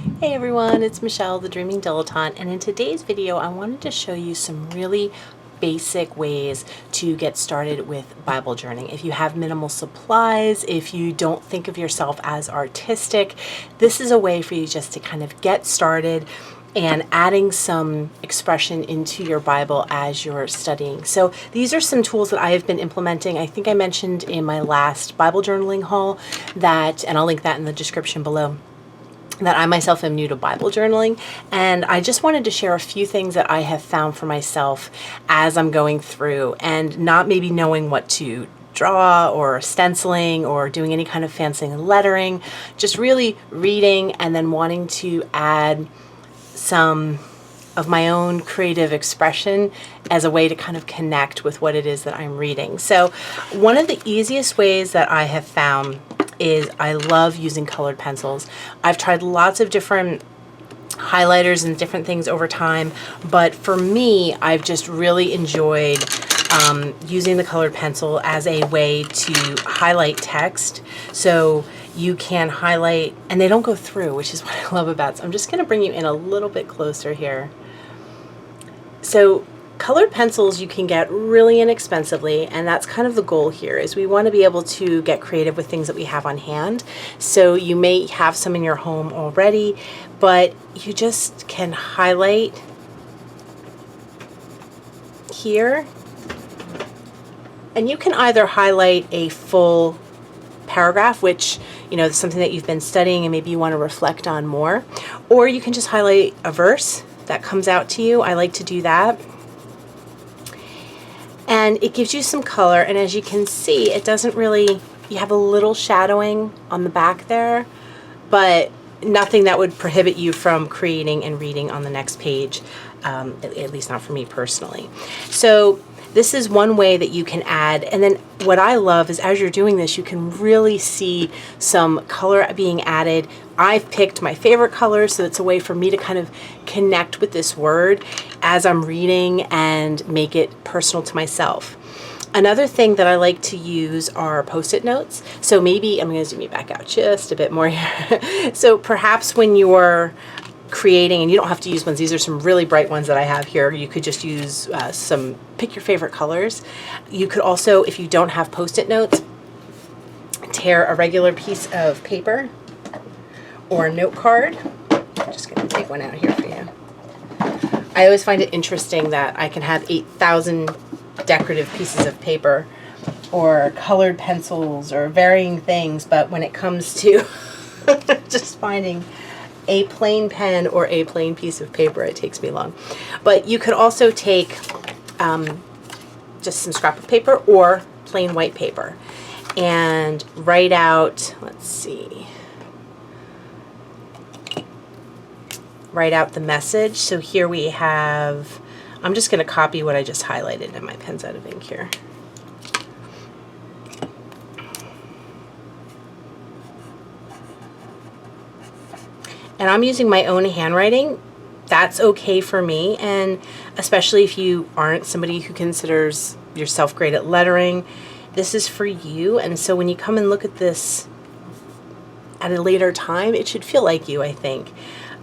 Hey everyone, it's Michelle, the Dreaming Dilettante, and in today's video I wanted to show you some really basic ways to get started with Bible journaling. If you have minimal supplies, if you don't think of yourself as artistic, this is a way for you just to kind of get started and adding some expression into your Bible as you're studying. So these are some tools that I have been implementing. I think I mentioned in my last Bible journaling haul that, and I'll link that in the description below, that I myself am new to Bible journaling, and I just wanted to share a few things that I have found for myself as I'm going through and not maybe knowing what to draw or stenciling or doing any kind of fancy lettering, just really reading and then wanting to add some of my own creative expression as a way to kind of connect with what it is that I'm reading. So one of the easiest ways that I have found is I love using colored pencils. I've tried lots of different highlighters and different things over time, but for me, I've just really enjoyed using the colored pencil as a way to highlight text. So you can highlight, and they don't go through, which is what I love about it. So I'm just going to bring you in a little bit closer here. So colored pencils you can get really inexpensively, and that's kind of the goal here, is we want to be able to get creative with things that we have on hand. So you may have some in your home already, but you just can highlight here, and you can either highlight a full paragraph, which is something that you've been studying and maybe you want to reflect on more, or you can just highlight a verse that comes out to you. I like to do that. And it gives you some color, and as you can see, it doesn't really, you have a little shadowing on the back there, but nothing that would prohibit you from creating and reading on the next page, at least not for me personally. So this is one way that you can add, and then what I love is as you're doing this, you can really see some color being added. I've picked my favorite colors, so it's a way for me to kind of connect with this word as I'm reading and make it personal to myself. Another thing that I like to use are Post-it notes. So maybe, I'm going to zoom you back out just a bit more here. So perhaps when you're creating, and you don't have to use ones, these are some really bright ones that I have here. You could just use pick your favorite colors. You could also, if you don't have Post-it notes, tear a regular piece of paper or a note card. I'm just going to take one out here for you. I always find it interesting that I can have 8,000 decorative pieces of paper or colored pencils or varying things, but when it comes to just finding a plain pen or a plain piece of paper, it takes me long. But you could also take just some scrapbook paper or plain white paper and write out, write out the message. So here we have, I'm just going to copy what I just highlighted, and my pen's out of ink here. And I'm using my own handwriting. That's okay for me, and especially if you aren't somebody who considers yourself great at lettering, this is for you. And so when you come and look at this at a later time, it should feel like you, I think.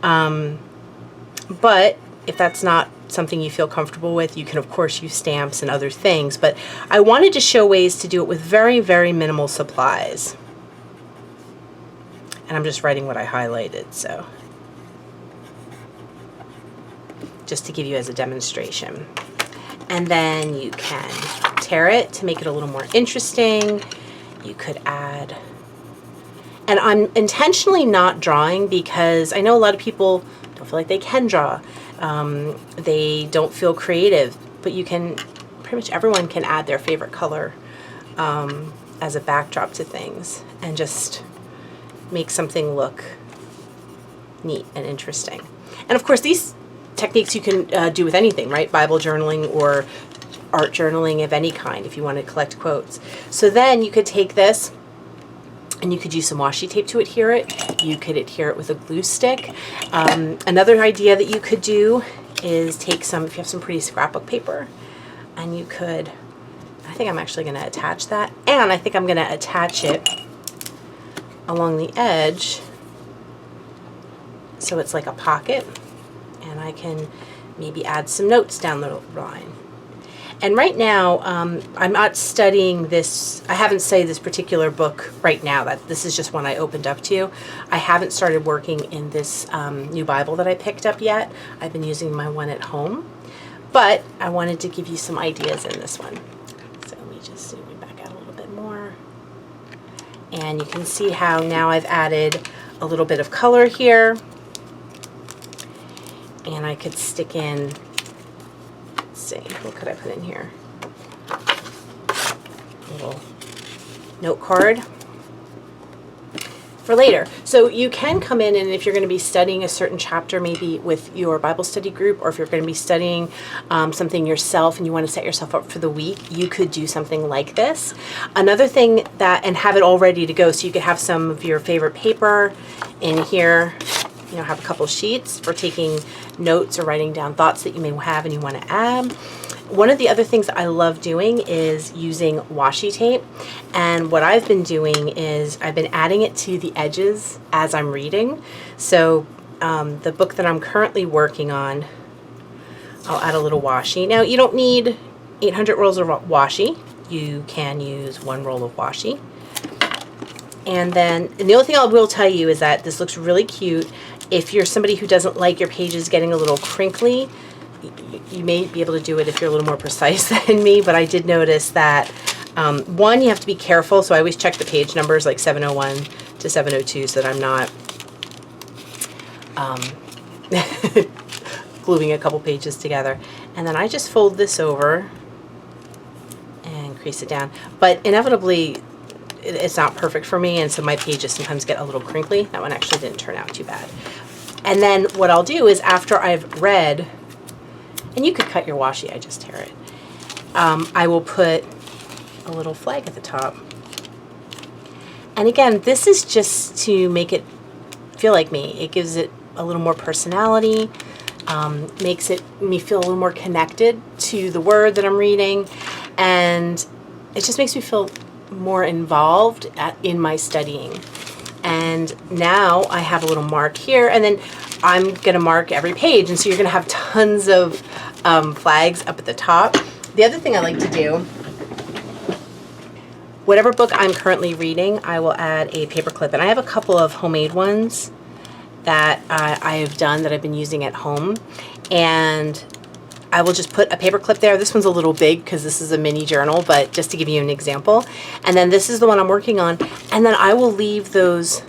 But if that's not something you feel comfortable with, you can of course use stamps and other things. But I wanted to show ways to do it with very, very minimal supplies. And I'm just writing what I highlighted, so just to give you as a demonstration. And then you can tear it to make it a little more interesting. You could add, and I'm intentionally not drawing because I know a lot of people don't feel like they can draw. They don't feel creative, but you can, pretty much everyone can add their favorite color as a backdrop to things and just make something look neat and interesting. And of course, these techniques you can do with anything, right? Bible journaling or art journaling of any kind if you want to collect quotes. So then you could take this and you could use some washi tape to adhere it. You could adhere it with a glue stick. Another idea that you could do is take some, if you have some pretty scrapbook paper, and you could, I think I'm actually going to attach that, and I think I'm going to attach it along the edge so it's like a pocket, and I can maybe add some notes down the line. And right now, I'm not studying this. I haven't studied this particular book right now. This is just one I opened up to. I haven't started working in this new Bible that I picked up yet. I've been using my one at home, but I wanted to give you some ideas in this one. So let me just zoom back out a little bit more. And you can see how now I've added a little bit of color here. And I could stick in, let's see, what could I put in here? A little note card for later. So you can come in, and if you're going to be studying a certain chapter, maybe with your Bible study group, or if you're going to be studying something yourself and you want to set yourself up for the week, you could do something like this. Another thing that, and have it all ready to go, so you could have some of your favorite paper in here. You know, have a couple sheets for taking notes or writing down thoughts that you may have and you want to add. One of the other things I love doing is using washi tape. And what I've been doing is I've been adding it to the edges as I'm reading. So the book that I'm currently working on, I'll add a little washi. Now, you don't need 800 rolls of washi. You can use one roll of washi. And the only thing I will tell you is that this looks really cute. If you're somebody who doesn't like your pages getting a little crinkly, you may be able to do it if you're a little more precise than me, but I did notice that, one, you have to be careful, so I always check the page numbers like 701 to 702 so that I'm not gluing a couple pages together. And then I just fold this over and crease it down. But inevitably, it's not perfect for me, and so my pages sometimes get a little crinkly. That one actually didn't turn out too bad. And then what I'll do is, after I've read, and you could cut your washi, I just tear it, I will put a little flag at the top. And again, this is just to make it feel like me. It gives it a little more personality, makes me feel a little more connected to the word that I'm reading, and it just makes me feel more involved in my studying. And now I have a little mark here, and then I'm going to mark every page, and so you're going to have tons of flags up at the top. The other thing I like to do, whatever book I'm currently reading, I will add a paper clip, and I have a couple of homemade ones that I have done that I've been using at home, and I will just put a paper clip there. This one's a little big because this is a mini journal, but just to give you an example. And then this is the one I'm working on. And then I will leave those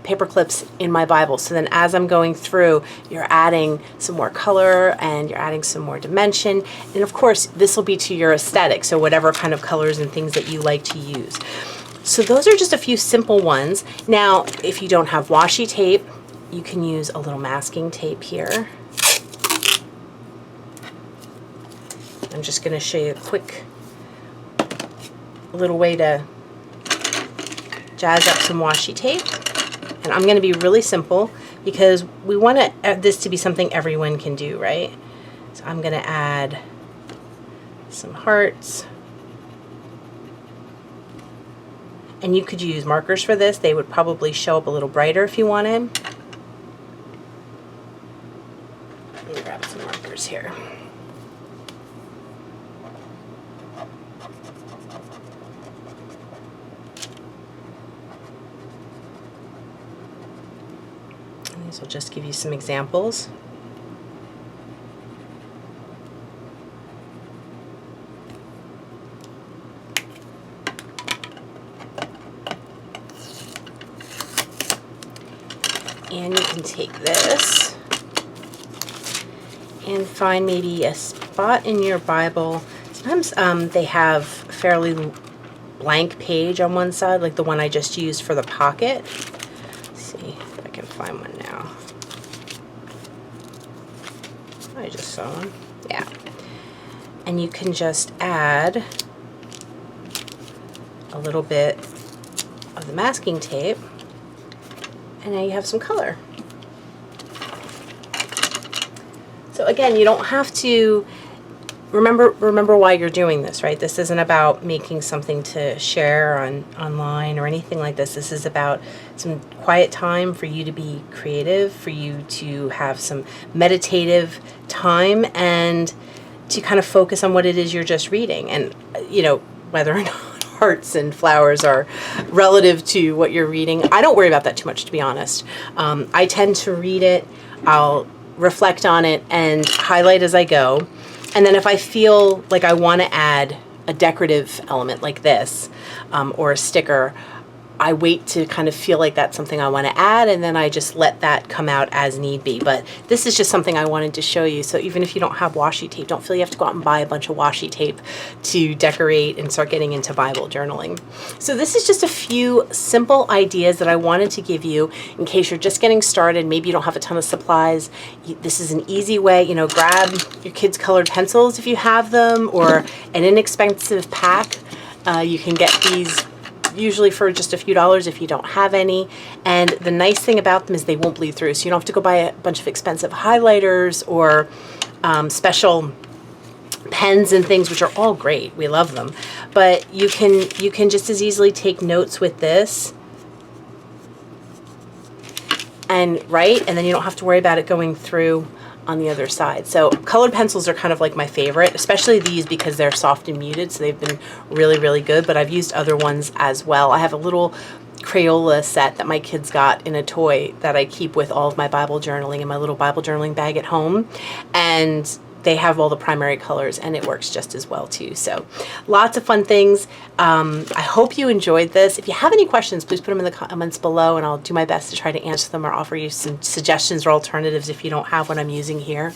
paper clips in my Bible. So then as I'm going through, you're adding some more color and you're adding some more dimension. And of course, this will be to your aesthetic. So whatever kind of colors and things that you like to use. So those are just a few simple ones. Now, if you don't have washi tape, you can use a little masking tape here. I'm just going to show you a quick little way to jazz up some washi tape. And I'm going to be really simple because we want this to be something everyone can do, right? So I'm going to add some hearts. And you could use markers for this. They would probably show up a little brighter if you wanted. Let me grab some markers here. These will just give you some examples. And you can take this and find maybe a spot in your Bible. Sometimes they have fairly blank page on one side, like the one I just used for the pocket. Let's see if I can find one now. I just saw one. Yeah. And you can just add a little bit of the masking tape, and now you have some color. So again, you don't have to remember why you're doing this, right? This isn't about making something to share online or anything like this. This is about some quiet time for you to be creative, for you to have some meditative time, and to kind of focus on what it is you're just reading. And, whether or not hearts and flowers are relative to what you're reading, I don't worry about that too much, to be honest. I tend to read it, I'll reflect on it and highlight as I go. And then if I feel like I want to add a decorative element like this, or a sticker, I wait to kind of feel like that's something I want to add, and then I just let that come out as need be. But this is just something I wanted to show you. So even if you don't have washi tape, don't feel you have to go out and buy a bunch of washi tape to decorate and start getting into Bible journaling. So this is just a few simple ideas that I wanted to give you in case you're just getting started. Maybe you don't have a ton of supplies. This is an easy way, grab your kids' colored pencils if you have them, or an inexpensive pack. You can get these usually for just a few dollars if you don't have any. And the nice thing about them is they won't bleed through. So you don't have to go buy a bunch of expensive highlighters or special pens and things, which are all great. We love them. But you can just as easily take notes with this and write, and then you don't have to worry about it going through on the other side. So colored pencils are kind of like my favorite, especially these because they're soft and muted, so they've been really, really good, but I've used other ones as well. I have a little Crayola set that my kids got in a toy that I keep with all of my Bible journaling in my little Bible journaling bag at home, and they have all the primary colors, and it works just as well too. So lots of fun things. I hope you enjoyed this. If you have any questions, please put them in the comments below, and I'll do my best to try to answer them or offer you some suggestions or alternatives if you don't have what I'm using here.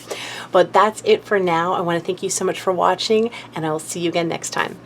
But that's it for now. I want to thank you so much for watching, and I will see you again next time.